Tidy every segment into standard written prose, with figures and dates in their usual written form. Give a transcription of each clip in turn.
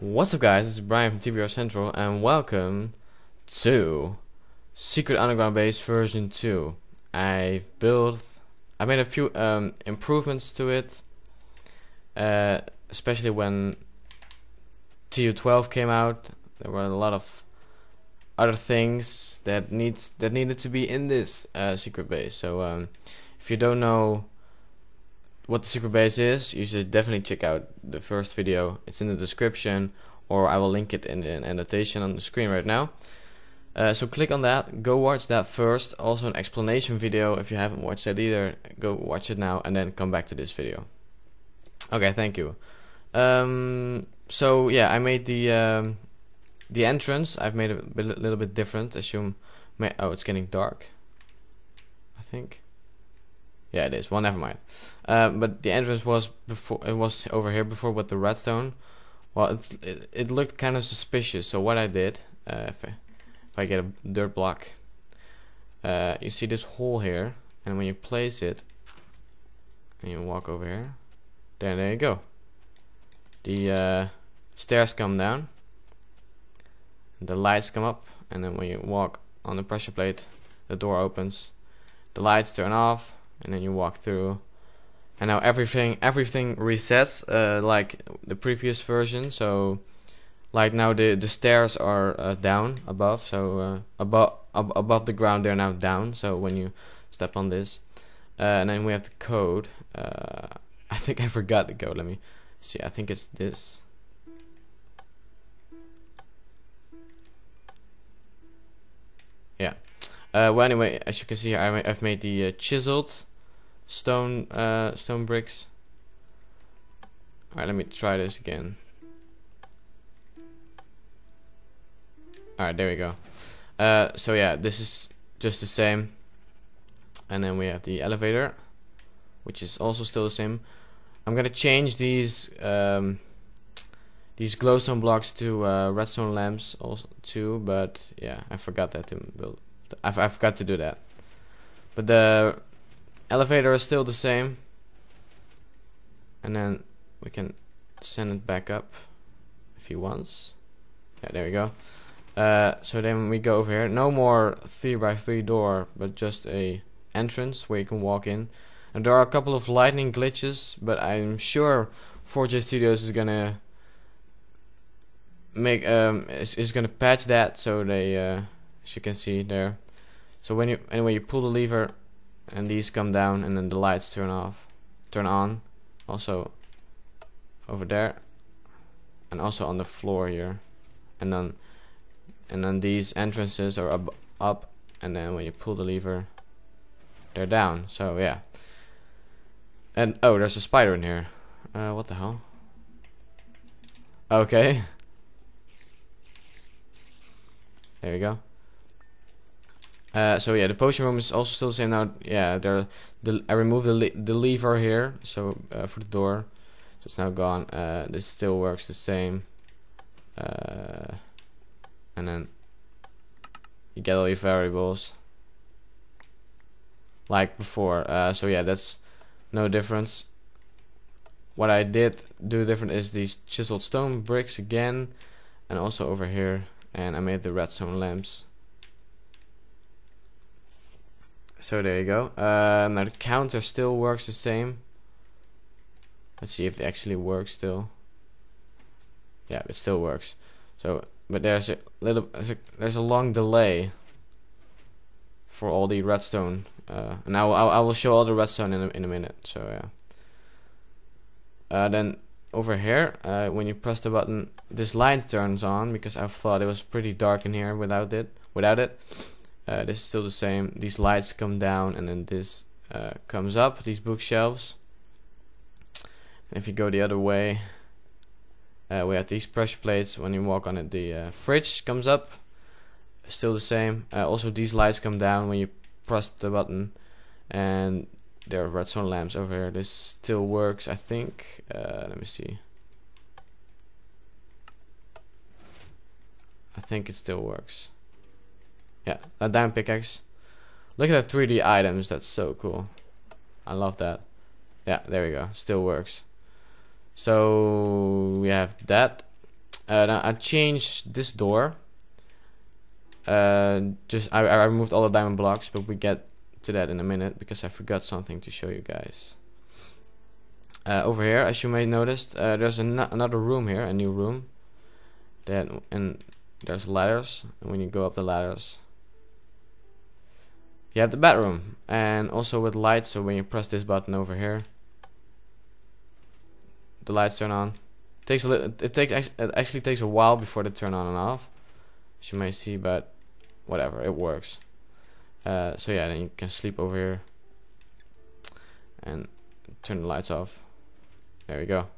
What's up, guys? This is Brian from TBRCentral and welcome to Secret Underground Base version 2. I made a few improvements to it, especially when TU12 came out. There were a lot of other things that needed to be in this secret base. So if you don't know what the secret base is, you should definitely check out the first video. It's in the description, or I will link it in the annotation on the screen right now. So click on that, go watch that first. Also an explanation video, if you haven't watched that either, go watch it now and then come back to this video. Okay, thank you. So yeah, I made the entrance. I've made it a little bit different. Oh, it's getting dark, I think. Yeah, it is. Well, never mind. But the entrance was over here before with the redstone. Well, it looked kind of suspicious. So what I did, if I get a dirt block, you see this hole here, and when you place it, and you walk over here, there you go. The stairs come down, the lights come up, and then when you walk on the pressure plate, the door opens, the lights turn off. And then you walk through, and now everything resets like the previous version. So, like now the stairs are down above, so above the ground they're now down. So when you step on this, and then we have the code. I think I forgot the code. Let me see. I think it's this. Yeah. Well, anyway, as you can see, I've made the chiseled stone bricks. Alright, let me try this again. Alright, there we go. So yeah, this is just the same. And then we have the elevator, which is also still the same. I'm gonna change these glowstone blocks to redstone lamps also too, but yeah, I forgot that to build. I forgot to do that. But the elevator is still the same, and then we can send it back up if he wants. Yeah, there we go. So then we go over here. No more 3x3 door, but just a entrance where you can walk in. And there are a couple of lightning glitches, but I'm sure 4J Studios is gonna make is gonna patch that, so they as you can see there. So when you pull the lever, and these come down, and then the lights turn on. Also over there, and also on the floor here, and then these entrances are up, and then when you pull the lever, they're down. So yeah. And oh, there's a spider in here. What the hell? Okay. There we go. So yeah, the potion room is also still the same now. Yeah, I removed the lever here, so for the door, so it's now gone. This still works the same, and then you get all your variables like before. So yeah, that's no difference. What I did do different is these chiseled stone bricks again, and also over here, and I made the redstone lamps. So there you go. Now the counter still works the same. Let's see if it actually works still. Yeah, it still works. So, but there's a long delay for all the redstone. And I will show all the redstone in a minute. So yeah. Then over here, when you press the button, this light turns on because I thought it was pretty dark in here without it. This is still the same. These lights come down, and then this comes up, these bookshelves. And if you go the other way, we have these pressure plates. When you walk on it, the fridge comes up, still the same. Also these lights come down when you press the button, and there are redstone lamps over here. This still works, I think. Let me see. I think it still works. Yeah, a diamond pickaxe. Look at the 3D items, that's so cool. I love that. Yeah, there we go, still works. So we have that. Now I changed this door. I removed all the diamond blocks, but we get to that in a minute because I forgot something to show you guys. Over here, as you may noticed, there's another room here, a new room. And there's ladders, and when you go up the ladders, you have the bedroom, and also with lights. So when you press this button over here, the lights turn on. It actually takes a while before they turn on and off, as you may see, but whatever, it works. So yeah, then you can sleep over here and turn the lights off. There we go.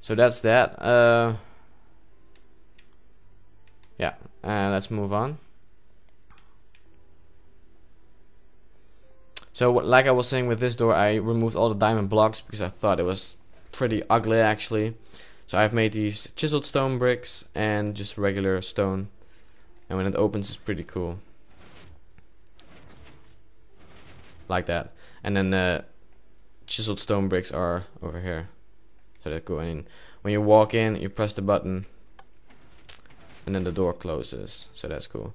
So that's that. Yeah, let's move on. So like I was saying with this door, I removed all the diamond blocks because I thought it was pretty ugly actually. So I've made these chiseled stone bricks and just regular stone, and when it opens it's pretty cool, like that. And then the chiseled stone bricks are over here, so they're cool. And when you walk in, you press the button and then the door closes, so that's cool.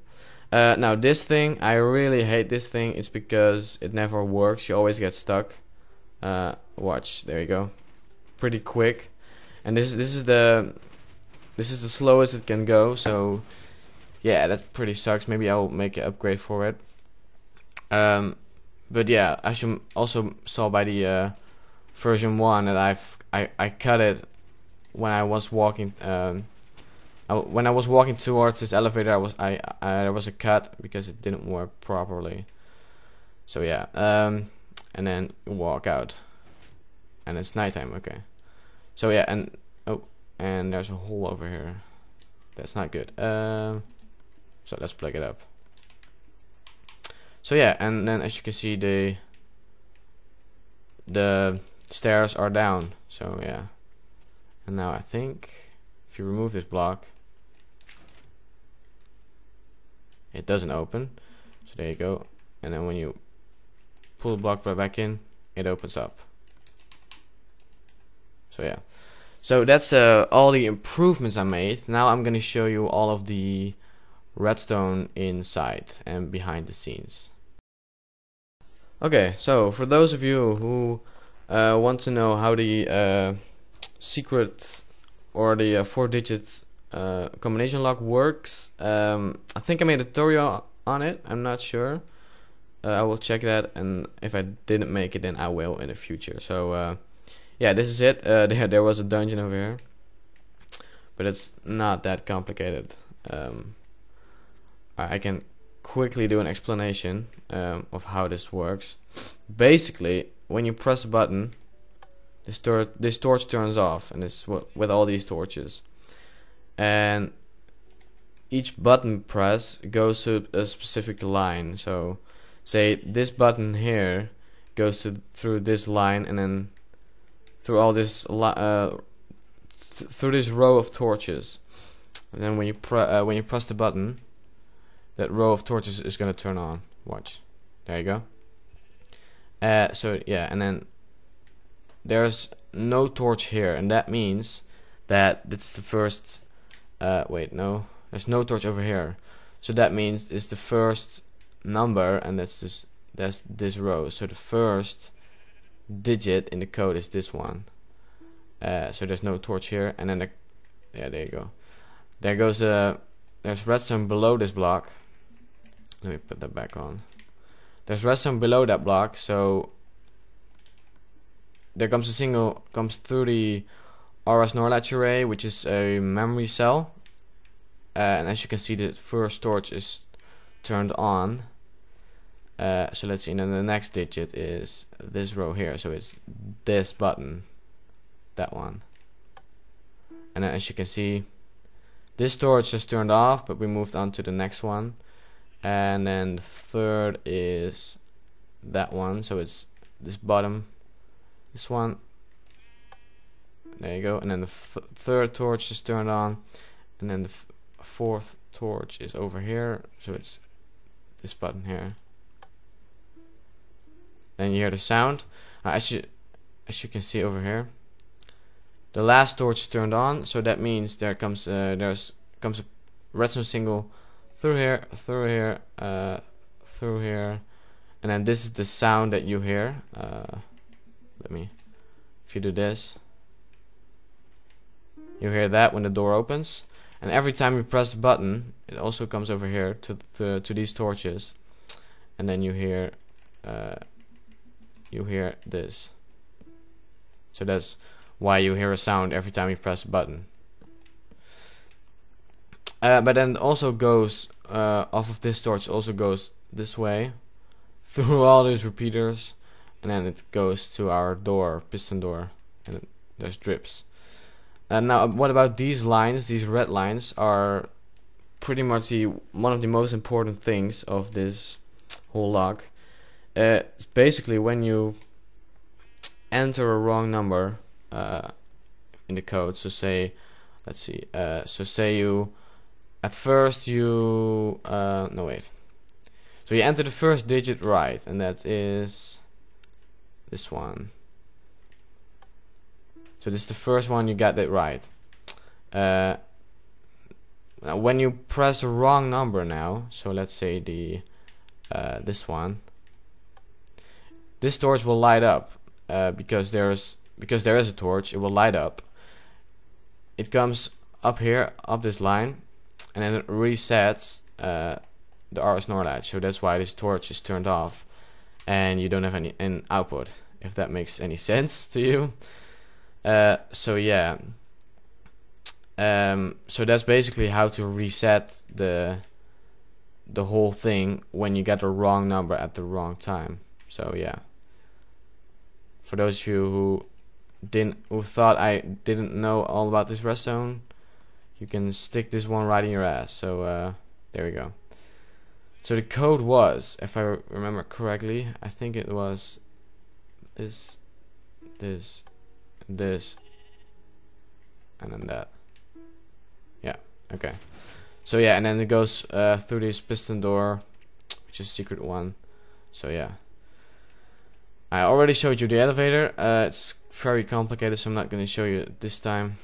Now this thing, I really hate this thing. It's because it never works. You always get stuck. Watch, there you go, pretty quick. And this is the slowest it can go. So yeah, that pretty sucks. Maybe I'll make an upgrade for it. But yeah, as you also saw by the version 1, that I cut it when I was walking. When I was walking towards this elevator, there was a cut because it didn't work properly. So yeah, and then you walk out, and it's nighttime. Okay, so yeah, and there's a hole over here. That's not good. So let's plug it up. So yeah, and then as you can see, the stairs are down. So yeah, and now I think if you remove this block, it doesn't open. So there you go. And then when you pull the block right back in, it opens up. So yeah, so that's all the improvements I made. Now I'm gonna show you all of the redstone inside and behind the scenes. Okay, so for those of you who want to know how the secret or the 4-digit combination lock works, I think I made a tutorial on it. I'm not sure. I will check that, and if I didn't make it, then I will in the future. So yeah, this is it. There was a dungeon over here, but it's not that complicated. I can quickly do an explanation of how this works. Basically, when you press a button, this torch turns off, and it's with all these torches. And each button press goes to a specific line. So, say this button here goes through this line, and then through all this through this row of torches. And then when you press the button, that row of torches is gonna turn on. Watch, there you go. So yeah, and then there's no torch here, and that means that this is the first. Wait, no, there's no torch over here. So that means it's the first number, and that's this row. So the first digit in the code is this one. So there's no torch here, and then yeah, there you go. There goes there's redstone below this block. Let me put that back on. There's redstone below that block, so there comes comes through the RS Norlatch array, which is a memory cell, and as you can see, the first torch is turned on. So let's see, and then the next digit is this row here, so it's this button, that one. And then as you can see, this torch is turned off, but we moved on to the next one. And then the third is that one, so it's this bottom, this one. There you go. And then the third torch is turned on, and then the fourth torch is over here, so it's this button here. Then you hear the sound. As you can see over here, the last torch turned on, so that means there comes comes a redstone single through here, through here, through here, and then this is the sound that you hear. If you do this, you hear that when the door opens, and every time you press the button, it also comes over here to these torches, and then you hear this. So that's why you hear a sound every time you press a button. But then it also goes off of this torch, also goes this way through all these repeaters, and then it goes to our door, piston door, and there's drips. Now, what about these lines? These red lines are pretty much one of the most important things of this whole log. It's basically when you enter a wrong number in the code. So say, let's see. So say you at first you no wait. So you enter the first digit right, and that is this one. So this is the first one, you got that right. Now when you press the wrong number now, so let's say this one, this torch will light up because there is a torch. It will light up. It comes up here, up this line, and then it resets the RS NOR latch. So that's why this torch is turned off, and you don't have any output. If that makes any sense to you. So yeah. So that's basically how to reset the whole thing when you get the wrong number at the wrong time. So yeah. For those of you who thought I didn't know all about this redstone, you can stick this one right in your ass. So there we go. So the code was, if I remember correctly, I think it was this, and then that. Yeah, okay. So yeah, and then it goes through this piston door, which is secret one. So yeah. I already showed you the elevator. It's very complicated, so I'm not going to show you it this time.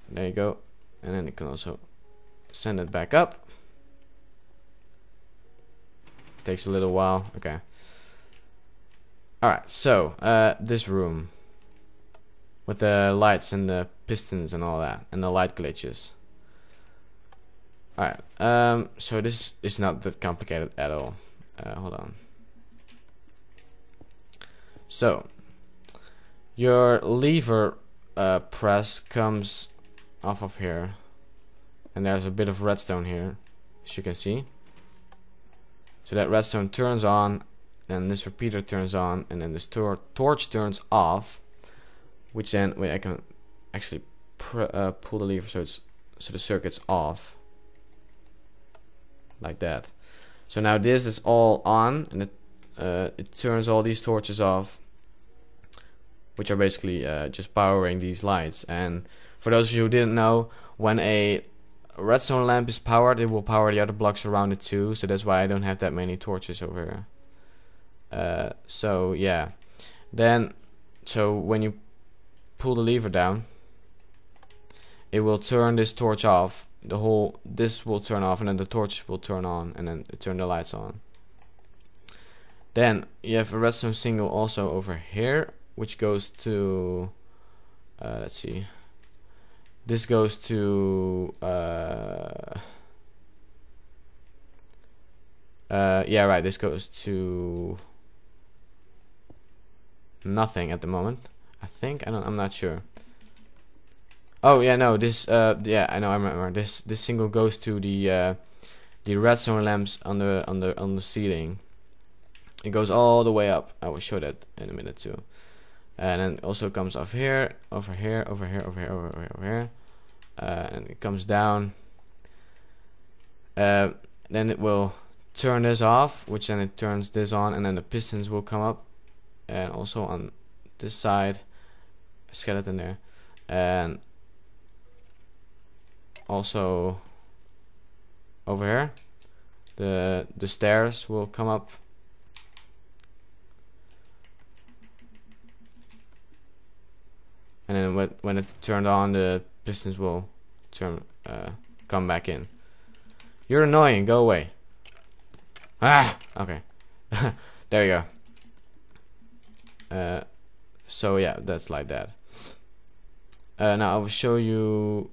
There you go. And then you can also send it back up. Takes a little while. Okay. Alright, so this room with the lights and the pistons and all that, and the light glitches. Alright, so this is not that complicated at all. Hold on. So your lever press comes off of here, and there's a bit of redstone here, as you can see. So that redstone turns on, then this repeater turns on, and then this torch turns off, which then, wait, I can actually pull the lever so the circuit's off, like that. So now this is all on, and it turns all these torches off, which are basically just powering these lights. And for those of you who didn't know, when a redstone lamp is powered, it will power the other blocks around it too. So that's why I don't have that many torches over here. So yeah, then so when you pull the lever down, it will turn this torch off. This will turn off, and then the torch will turn on, and then it turn the lights on. Then you have a redstone single also over here, which goes to let's see. This goes to yeah, right, this goes to nothing at the moment, I think. I'm not sure. Oh yeah, no, this yeah, I remember. This single goes to the redstone lamps on the ceiling. It goes all the way up. I will show that in a minute too. And then it also comes off here, over here, over here, over here, over here, over here. And it comes down. Then it will turn this off, which then it turns this on, and then the pistons will come up. And also on this side, a skeleton there. And also over here, the stairs will come up. and then when it turned on, the pistons will come back in. You're annoying. Go away. Ah. Okay. There you go. So yeah, that's like that. Now I will show you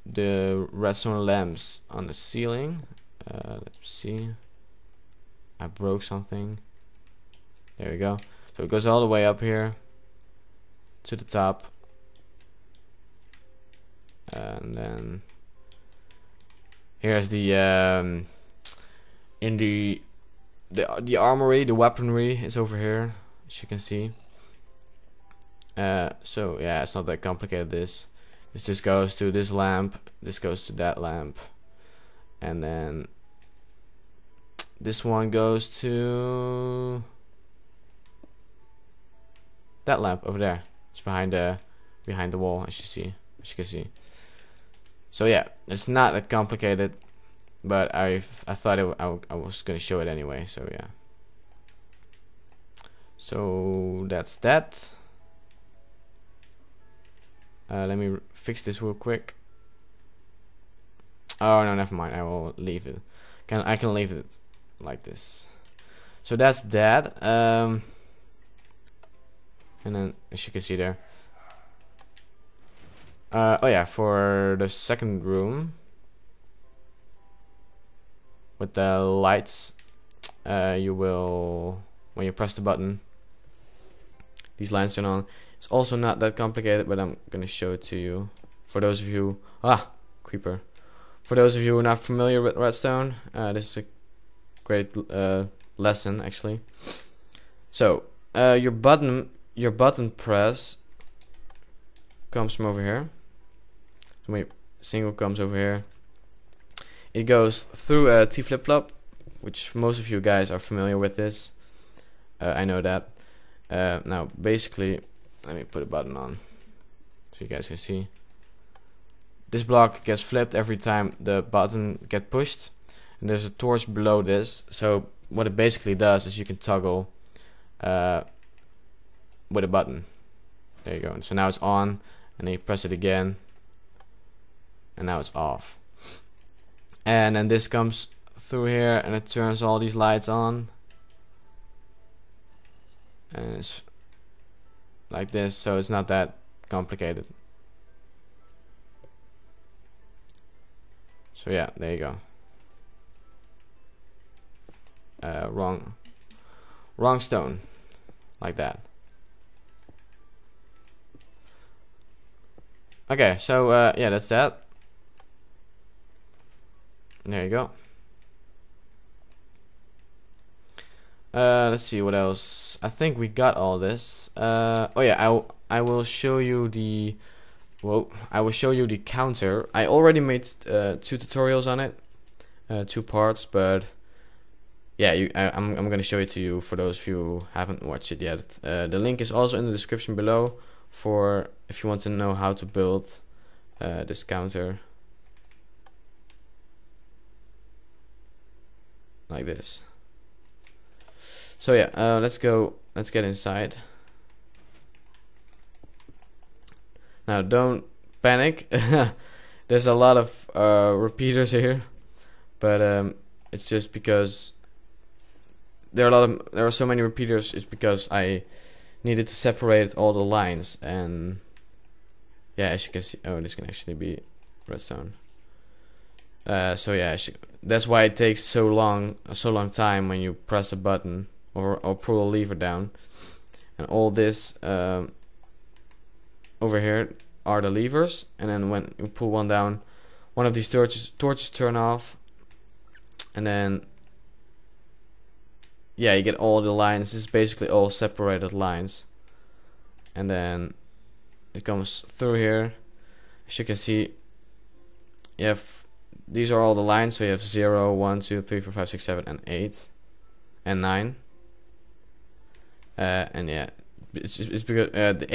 the redstone lamps on the ceiling. Let's see. I broke something. There we go. So it goes all the way up here to the top, and then here's the in the armory, the weaponry is over here, as you can see. So yeah, it's not that complicated. This just goes to this lamp, this goes to that lamp, and then this one goes to that lamp over there. It's behind the wall, as you can see. So yeah, it's not that complicated, but I thought I was gonna show it anyway. So yeah. So that's that. Let me fix this real quick. Oh no, never mind. I will leave it. I can leave it like this. So that's that. And then, as you can see there. Oh yeah, for the second room with the lights, you will, when you press the button, these lights turn on. It's also not that complicated, but I'm gonna show it to you. For those of you, creeper. For those of you who are not familiar with Redstone, this is a great lesson actually. So your button press comes from over here. So my single comes over here. It goes through a T flip-flop, which most of you guys are familiar with this. I know that. Now basically, let me put a button on so you guys can see. This block gets flipped every time the button gets pushed, and there's a torch below this. So what it basically does is you can toggle with a button. There you go. And so now it's on, and then you press it again, and now it's off. And then this comes through here, and it turns all these lights on, and it's like this. So it's not that complicated. So yeah, there you go. Wrong stone, like that. Okay, so yeah, that's that. There you go. Let's see what else. I think we got all this. Oh yeah, I will show you the. Well, I will show you the counter. I already made 2 tutorials on it, 2 parts, but yeah, I'm gonna show it to you for those of you who haven't watched it yet. The link is also in the description below for if you want to know how to build this counter like this. So yeah, let's get inside. Now don't panic. There's a lot of repeaters here, but it's just because there are so many repeaters. It's because I needed to separate all the lines, and yeah, as you can see, oh, this can actually be redstone. So yeah, that's why it takes so long time when you press a button or pull a lever down, and all this over here are the levers, and then when you pull one down, one of these torches turn off, and then yeah, you get all the lines. This is basically all separated lines, and then it comes through here. As you can see, you have, these are all the lines, so you have 0, 1, 2, 3, 4, 5, 6, 7, and 8, and 9. And yeah, it's because the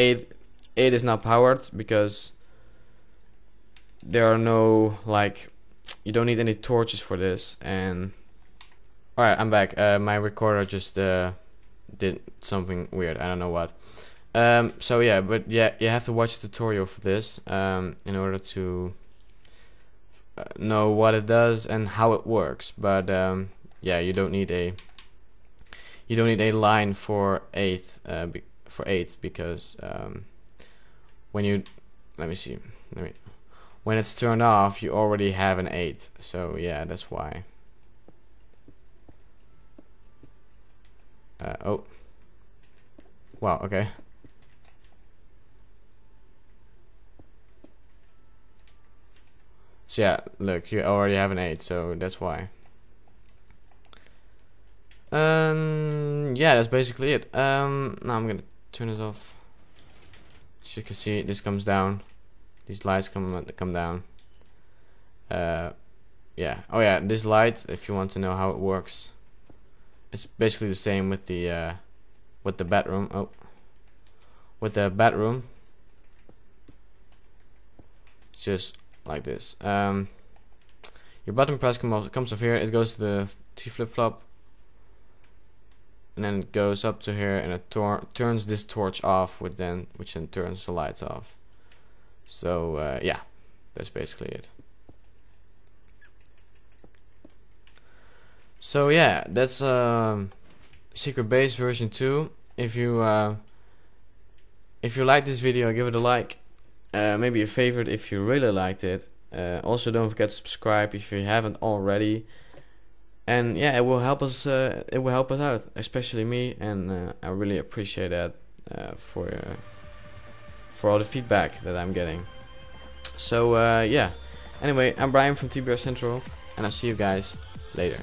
8 is not powered because there are no, like, you don't need any torches for this. And alright, I'm back. My recorder just did something weird. I don't know what. So yeah, but yeah, you have to watch the tutorial for this in order to know what it does and how it works. But yeah, you don't need a line for 8 because when you when it's turned off, you already have an 8. So yeah, that's why. Oh, wow. Okay. So yeah, look, you already have an 8, so that's why. Yeah, that's basically it. Now I'm gonna turn this off. As you can see, this comes down. These lights come down. Yeah. Oh yeah, this light, if you want to know how it works, it's basically the same with the bedroom. Oh, with the bedroom, it's just like this. Your button press comes off here. It goes to the T flip flop, and then it goes up to here, and it turns this torch off, which then turns the lights off. So yeah, that's basically it. So yeah, that's Secret Base version 2. If you like this video, give it a like. Maybe a favorite if you really liked it. Also, don't forget to subscribe if you haven't already. And yeah, it will help us. It will help us out, especially me, and I really appreciate that for all the feedback that I'm getting. So yeah. Anyway, I'm Brian from TBRCentral, and I'll see you guys later.